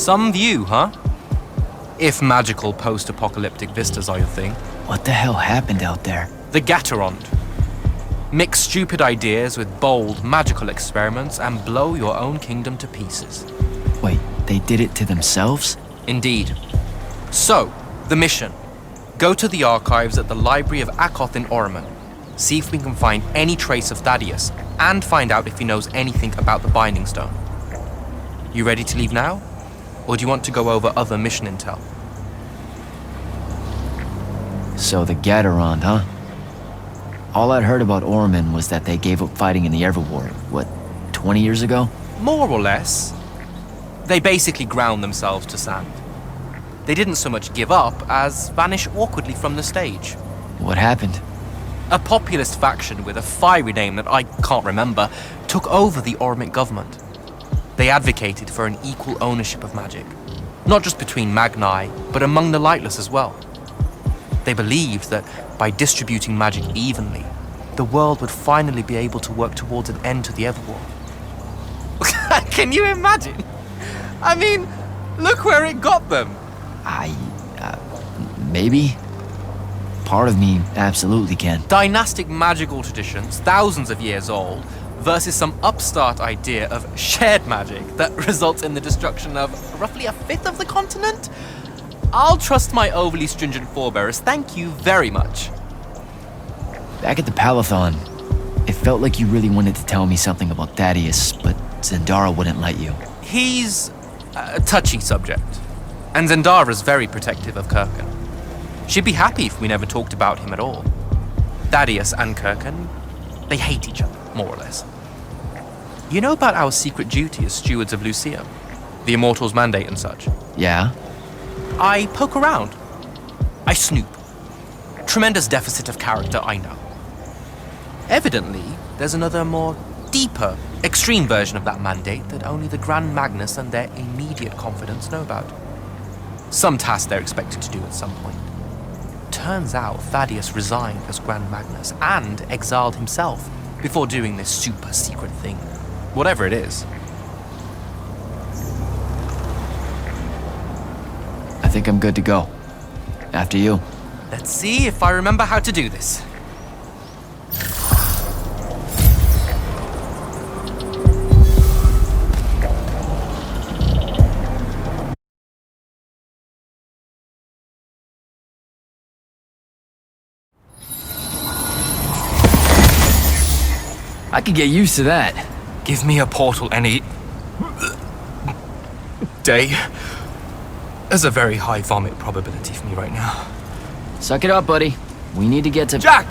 Some view, huh? If magical post-apocalyptic vistas are your thing. What the hell happened out there? The Gatorond. Mix stupid ideas with bold, magical experiments and blow your own kingdom to pieces. Wait, they did it to themselves? Indeed. So, the mission. Go to the archives at the Library of Akoth in Orman. See if we can find any trace of Thaddeus, and find out if he knows anything about the Binding Stone. You ready to leave now? Or do you want to go over other mission intel? So the Gatorond, huh? All I'd heard about Orman was that they gave up fighting in the Everwar, what, 20 years ago? More or less. They basically ground themselves to sand. They didn't so much give up as vanish awkwardly from the stage. What happened? A populist faction with a fiery name that I can't remember took over the Ormic government. They advocated for an equal ownership of magic, not just between Magni, but among the lightless as well. They believed that by distributing magic evenly, the world would finally be able to work towards an end to the Everwar. Can you imagine? I mean, look where it got them. Maybe? Part of me absolutely can. Dynastic magical traditions, thousands of years old, versus some upstart idea of shared magic that results in the destruction of roughly a fifth of the continent? I'll trust my overly stringent forebears, thank you very much. Back at the Palathon, it felt like you really wanted to tell me something about Thaddeus, but Zendara wouldn't let you. He's a touchy subject, and Zendara's very protective of Kirkan. She'd be happy if we never talked about him at all. Thaddeus and Kirkan, they hate each other, more or less. You know about our secret duty as stewards of Lucia? The Immortals' mandate and such? Yeah? I poke around. I snoop. Tremendous deficit of character, I know. Evidently, there's another more deeper, extreme version of that mandate that only the Grand Magnus and their immediate confidants know about. Some task they're expected to do at some point. Turns out Thaddeus resigned as Grand Magnus and exiled himself before doing this super secret thing. Whatever it is. I think I'm good to go. After you. Let's see if I remember how to do this. I could get used to that. Give me a portal any day. There's a very high vomit probability for me right now. Suck it up, buddy. We need to get to... Jack!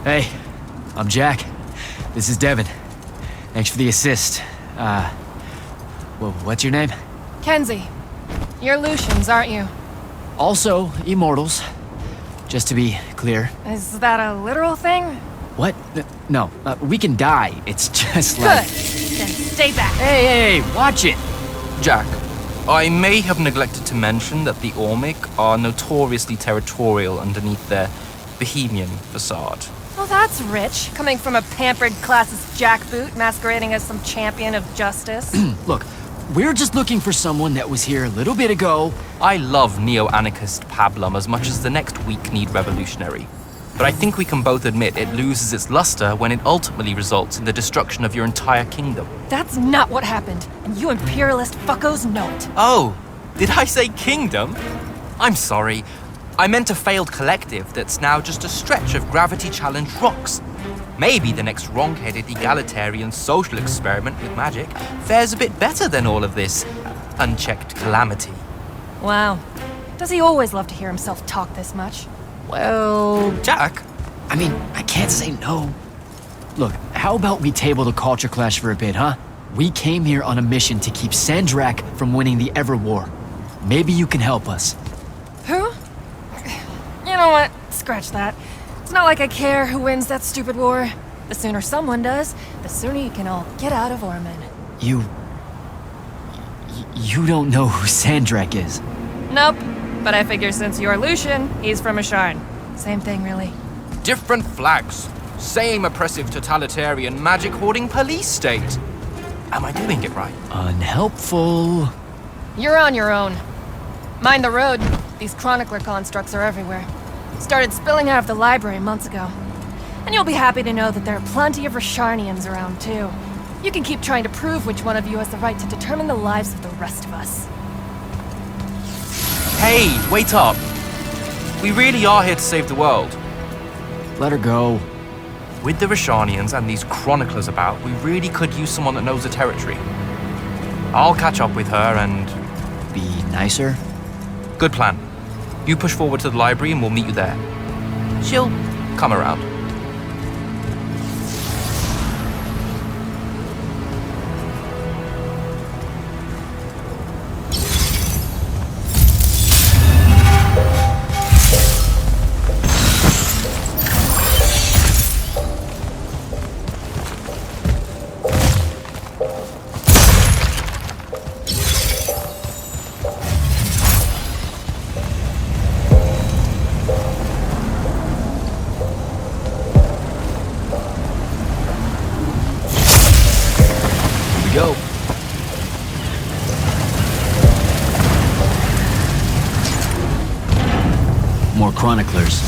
Hey, I'm Jack. This is Devin. Thanks for the assist. What's your name? Kenzie. You're Lucians, aren't you? Also, Immortals. Just to be clear. Is that a literal thing? What? No, we can die. It's just like... Good. Then stay back. Hey, watch it! Jack, I may have neglected to mention that the Ormic are notoriously territorial underneath their bohemian facade. Well, that's rich, coming from a pampered classist jackboot masquerading as some champion of justice. Look, we're just looking for someone that was here a little bit ago. I love neo-anarchist pablum as much as the next weak-kneed revolutionary. But I think we can both admit it loses its luster when it ultimately results in the destruction of your entire kingdom. That's not what happened, and you imperialist fuckos know it. Oh, did I say kingdom? I'm sorry. I meant a failed collective that's now just a stretch of gravity-challenged rocks. Maybe the next wrong-headed egalitarian social experiment with magic fares a bit better than all of this unchecked calamity. Wow. Does he always love to hear himself talk this much? Well, Jack? I mean, I can't say no. Look, how about we table the culture clash for a bit, huh? We came here on a mission to keep Sandrak from winning the Everwar. Maybe you can help us. Who? You know what? Scratch that. It's not like I care who wins that stupid war. The sooner someone does, the sooner you can all get out of Orman. You don't know who Sandrak is. Nope. But I figure since you're Lucian, he's from Asharn. Same thing, really. Different flags. Same oppressive totalitarian magic hoarding police state. Am I doing it right? Unhelpful. You're on your own. Mind the road. These chronicler constructs are everywhere. Started spilling out of the library months ago. And you'll be happy to know that there are plenty of Rasharnians around, too. You can keep trying to prove which one of you has the right to determine the lives of the rest of us. Hey, wait up. We really are here to save the world. Let her go. With the Rashanians and these chroniclers about, we really could use someone that knows the territory. I'll catch up with her and... Be nicer? Good plan. You push forward to the library and we'll meet you there. She'll come around. Go. More chroniclers.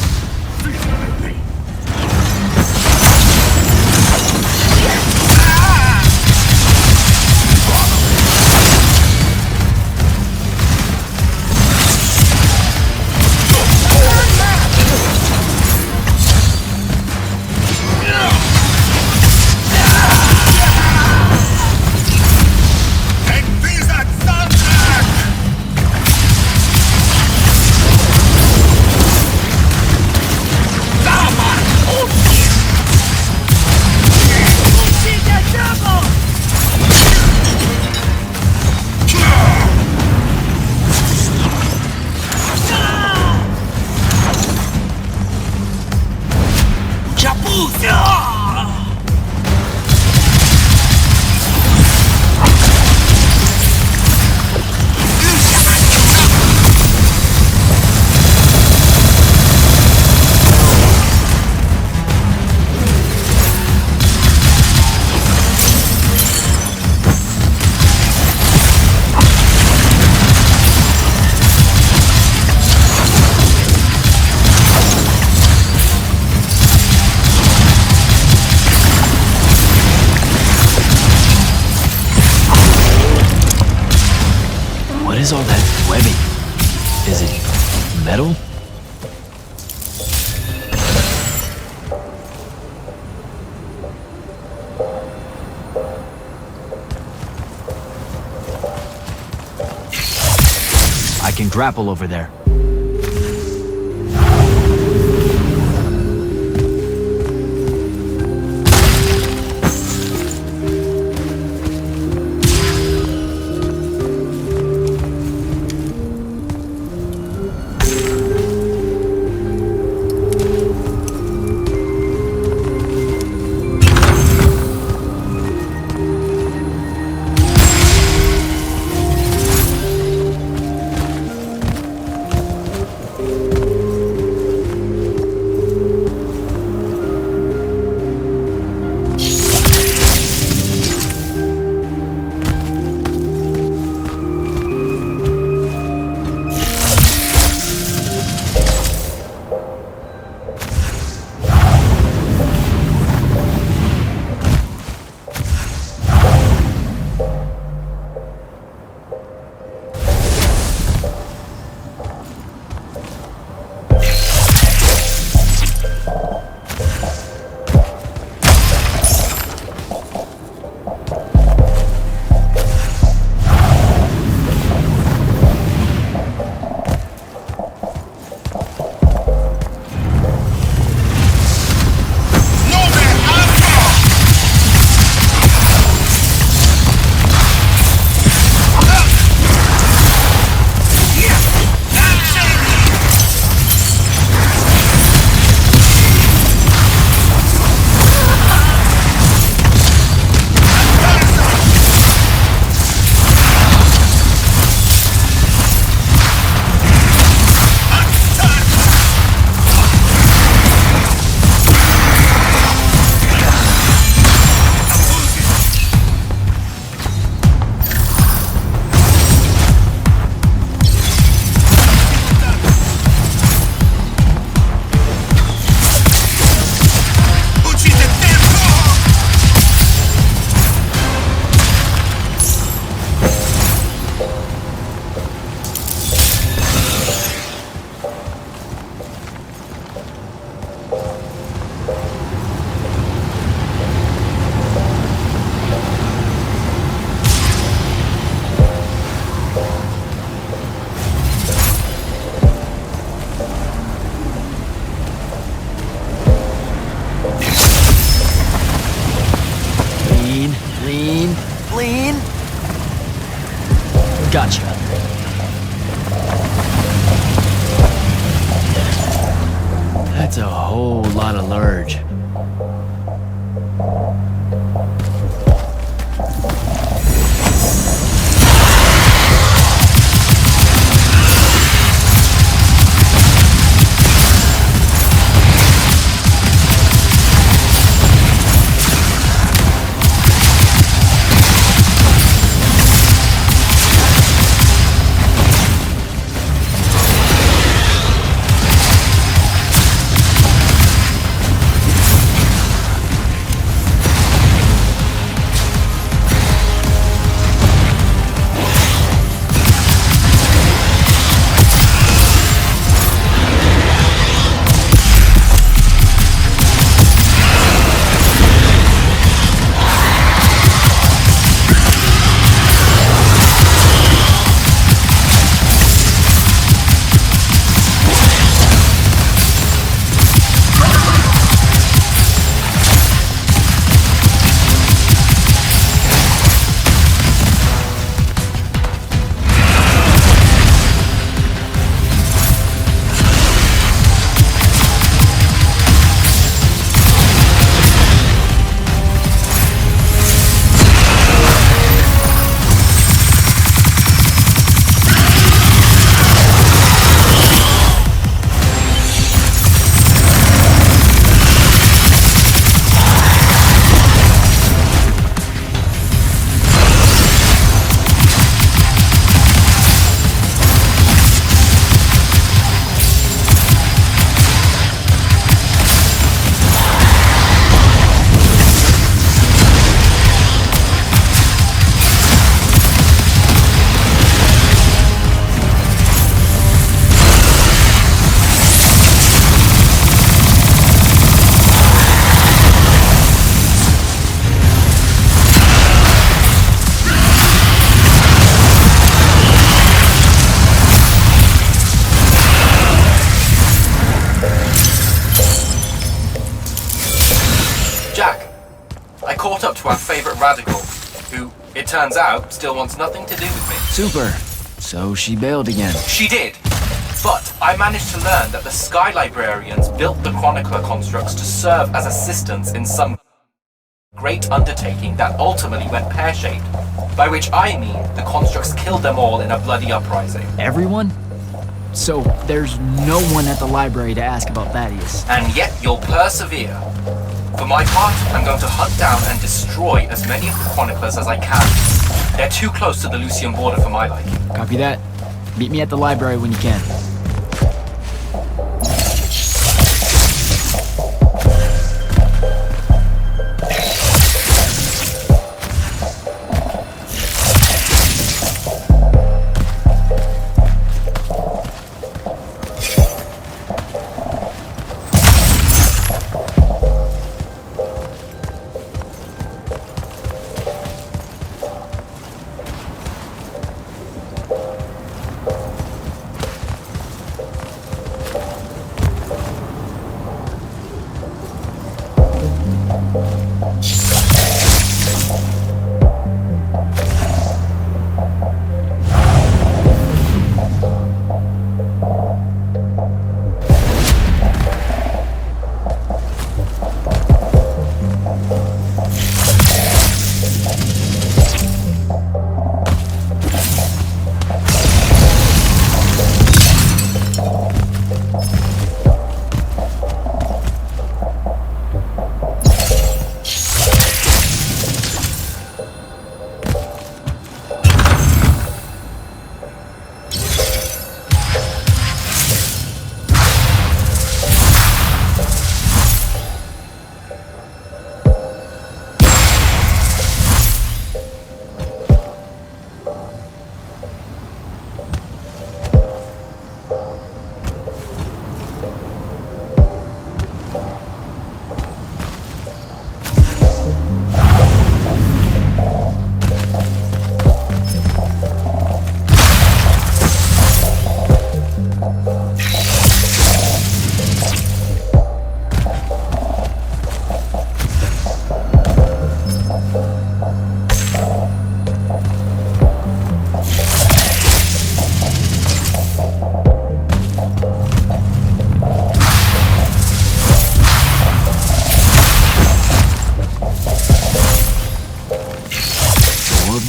What is all that webbing? Is it metal? I can grapple over there. Gotcha. That's a whole lot of large. Jack, I caught up to our favorite radical, who, it turns out, still wants nothing to do with me. Super. So she bailed again. She did. But I managed to learn that the Sky Librarians built the Chronicler constructs to serve as assistants in some great undertaking that ultimately went pear-shaped. By which I mean the constructs killed them all in a bloody uprising. Everyone? So there's no one at the library to ask about Thaddeus. And yet you'll persevere. For my part, I'm going to hunt down and destroy as many of the Chroniclers as I can. They're too close to the Lucian border for my liking. Copy that. Meet me at the library when you can.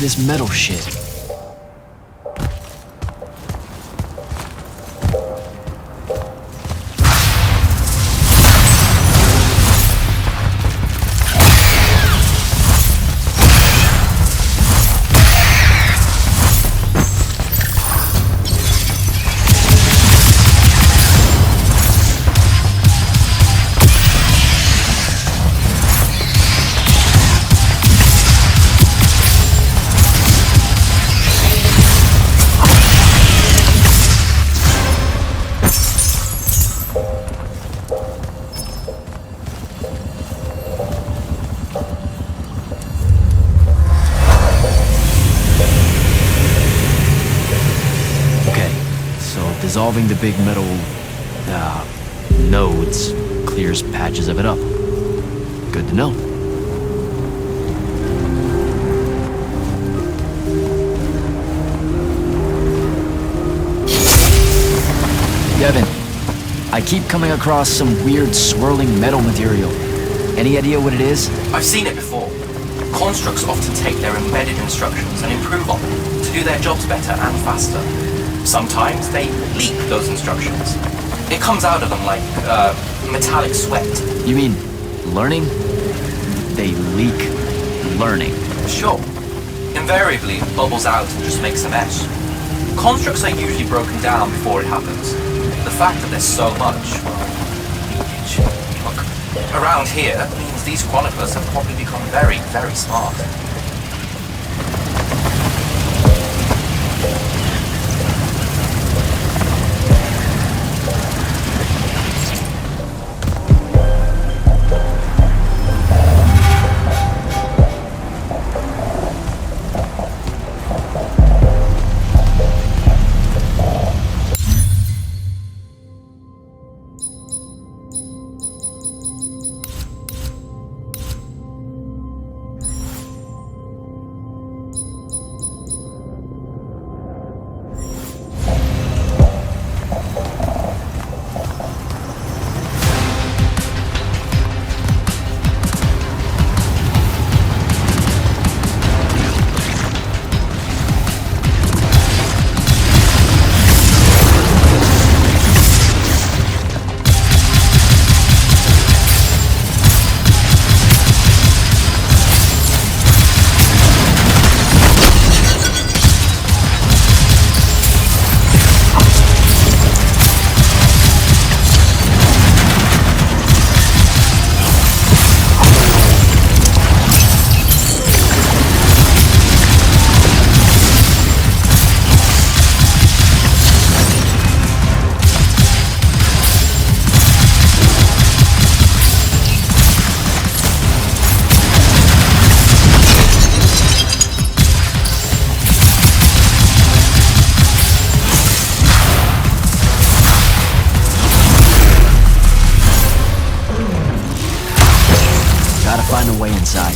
this metal shit? Dissolving the big metal nodes clears patches of it up. Good to know. Devin, I keep coming across some weird swirling metal material. Any idea what it is? I've seen it before. Constructs often take their embedded instructions and improve on them to do their jobs better and faster. Sometimes they leak those instructions. It comes out of them like metallic sweat. You mean learning? They leak learning. Sure. Invariably, it bubbles out and just makes a mess. Constructs are usually broken down before it happens. The fact that there's so much, leakage, look, around here means these chroniclers have probably become very, very smart. Find a way inside.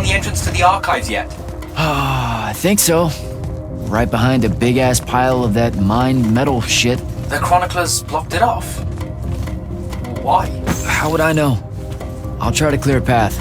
The entrance to the archives yet? I think so. Right behind a big-ass pile of that mined metal shit. The chroniclers blocked it off. Why? How would I know? I'll try to clear a path.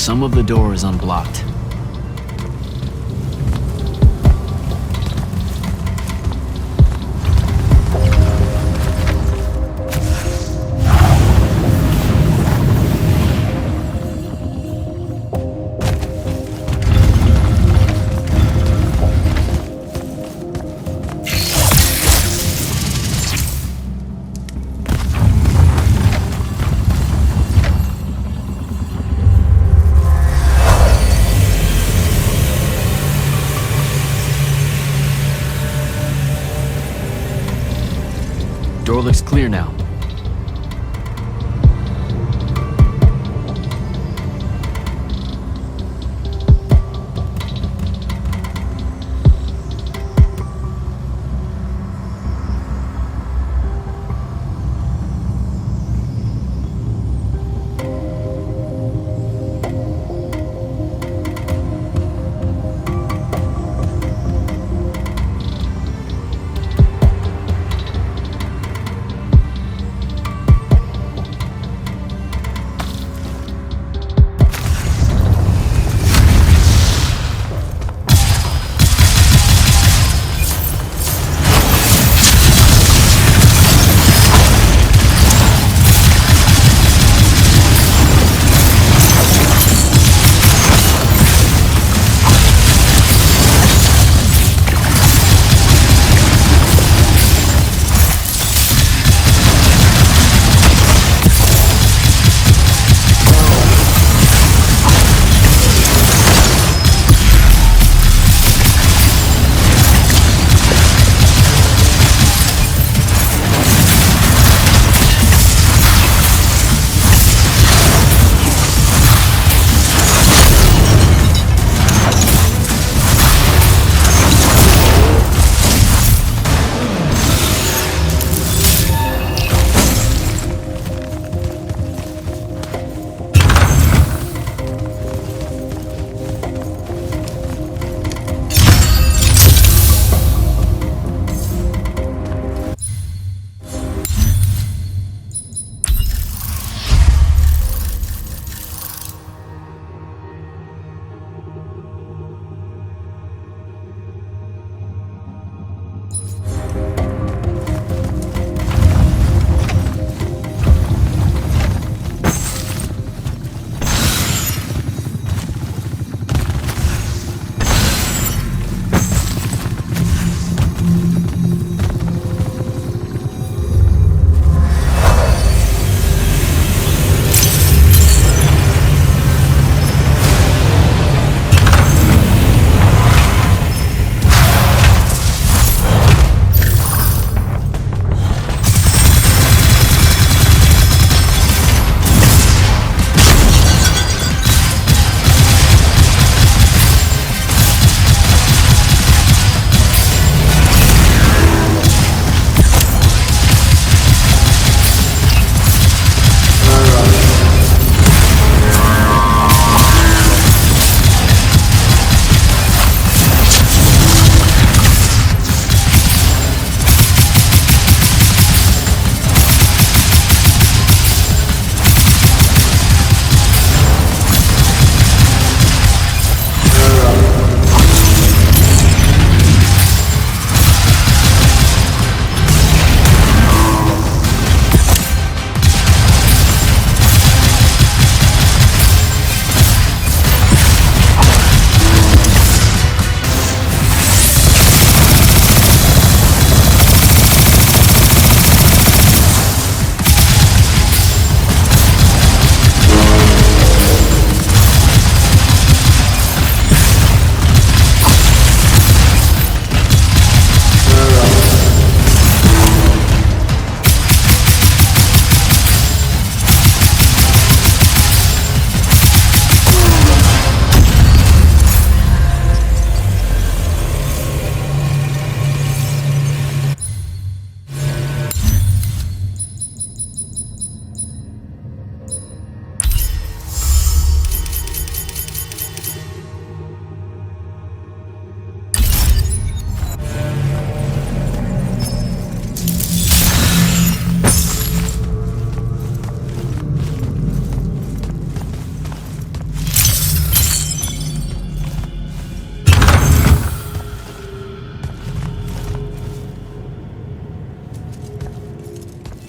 Some of the door is unblocked. Door looks clear now.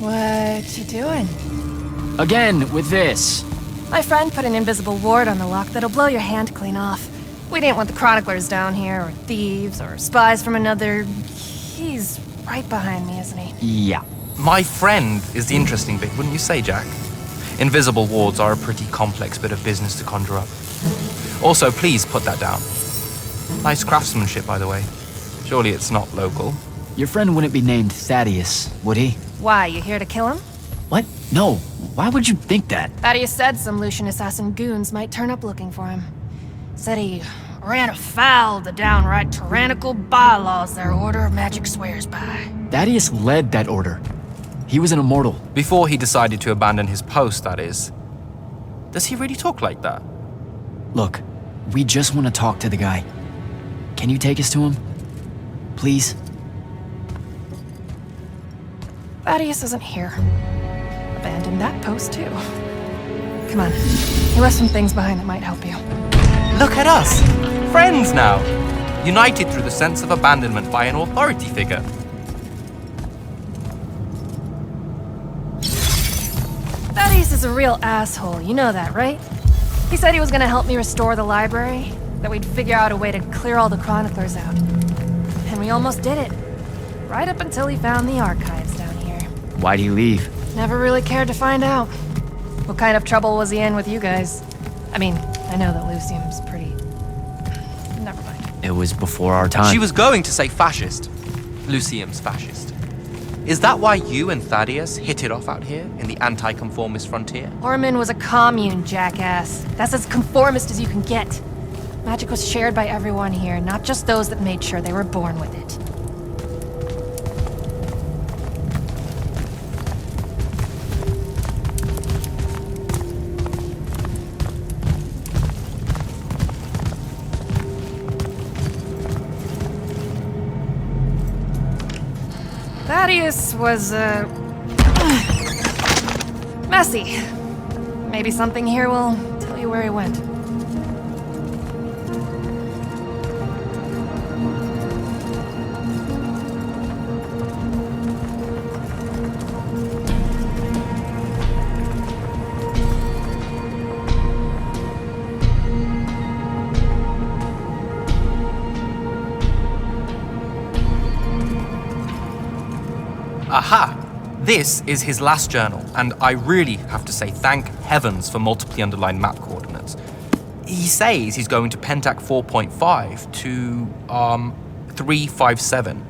What you doing? Again, with this. My friend put an invisible ward on the lock that'll blow your hand clean off. We didn't want the chroniclers down here, or thieves, or spies from another... He's right behind me, isn't he? Yeah. My friend is the interesting bit, wouldn't you say, Jack? Invisible wards are a pretty complex bit of business to conjure up. Also, please put that down. Nice craftsmanship, by the way. Surely it's not local. Your friend wouldn't be named Thaddeus, would he? Why, you here to kill him? What? No. Why would you think that? Thaddeus said some Lucian assassin goons might turn up looking for him. Said he ran afoul of the downright tyrannical bylaws their order of magic swears by. Thaddeus led that order. He was an immortal. Before he decided to abandon his post, that is. Does he really talk like that? Look, we just want to talk to the guy. Can you take us to him? Please? Thaddeus isn't here. Abandoned that post, too. Come on. He left some things behind that might help you. Look at us! Friends now! United through the sense of abandonment by an authority figure. Thaddeus is a real asshole, you know that, right? He said he was gonna help me restore the library, that we'd figure out a way to clear all the chroniclers out. And we almost did it. Right up until he found the archives down here. Why'd he leave? Never really cared to find out. What kind of trouble was he in with you guys? I mean, I know that Lucium's pretty... Never mind. It was before our time. She was going to say fascist. Lucium's fascist. Is that why you and Thaddeus hit it off out here in the anti-conformist frontier? Orman was a commune, jackass. That's as conformist as you can get. Magic was shared by everyone here, not just those that made sure they were born with it. Thaddeus was, messy. Maybe something here will tell you where he went. Aha! This is his last journal, and I really have to say thank heavens for multiply underlined map coordinates. He says he's going to Pentac 4.5 to, 357.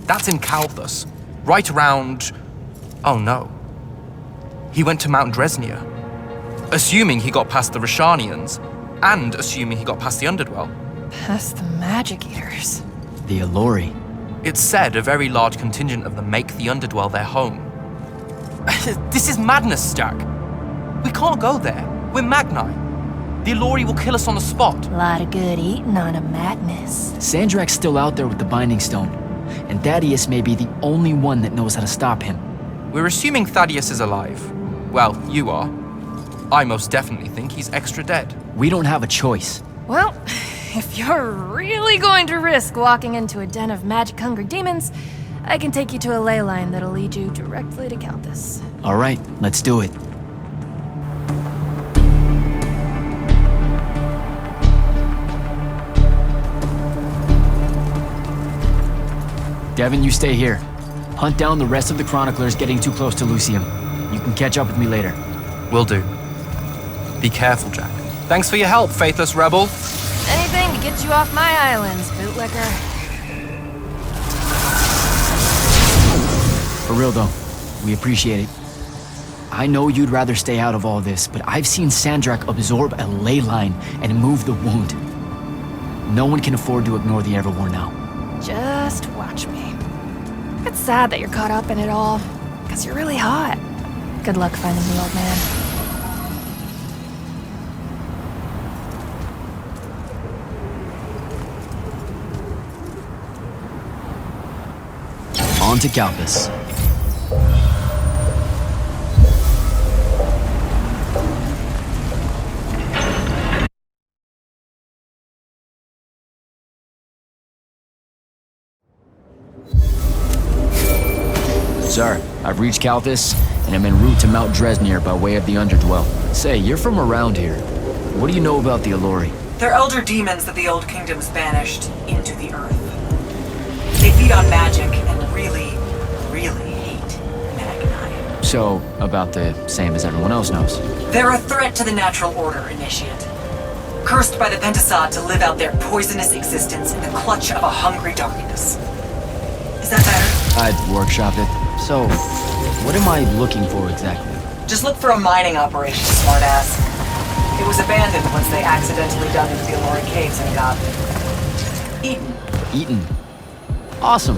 That's in Calthus, right around... Oh no. He went to Mount Dresnia. Assuming he got past the Rashanians, and assuming he got past the Underdwell. Past the Magic Eaters. The Allori. It's said a very large contingent of them make the Underdwell their home. This is madness, Jack. We can't go there. We're Magni. The Allori will kill us on the spot. A lot of good eating on a madness. Sandrak's still out there with the Binding Stone, and Thaddeus may be the only one that knows how to stop him. We're assuming Thaddeus is alive. Well, you are. I most definitely think he's extra dead. We don't have a choice. Well, if you're really going to risk walking into a den of magic-hungry demons, I can take you to a ley line that'll lead you directly to Calthus. All right, let's do it. Devin, you stay here. Hunt down the rest of the chroniclers getting too close to Lucium. You can catch up with me later. Will do. Be careful, Jack. Thanks for your help, faithless rebel. Anything to get you off my islands, bootlicker. For real though, we appreciate it. I know you'd rather stay out of all this, but I've seen Sandrak absorb a ley line and move the wound. No one can afford to ignore the Everwar now. Just watch me. It's sad that you're caught up in it all, because you're really hot. Good luck finding the old man. On to Calthus. Sir, I've reached Calthus, and I'm en route to Mount Dresnir by way of the Underdwell. Say, you're from around here. What do you know about the Alluri? They're elder demons that the Old Kingdom's banished into the Earth. They feed on magic and really, really hate Magni. So, about the same as everyone else knows. They're a threat to the natural order, Initiate. Cursed by the Pentasod to live out their poisonous existence in the clutch of a hungry darkness. Is that better? I'd workshop it. So, what am I looking for exactly? Just look for a mining operation, smartass. It was abandoned once they accidentally dug into the Alluri caves and got eaten. Eaton. Awesome.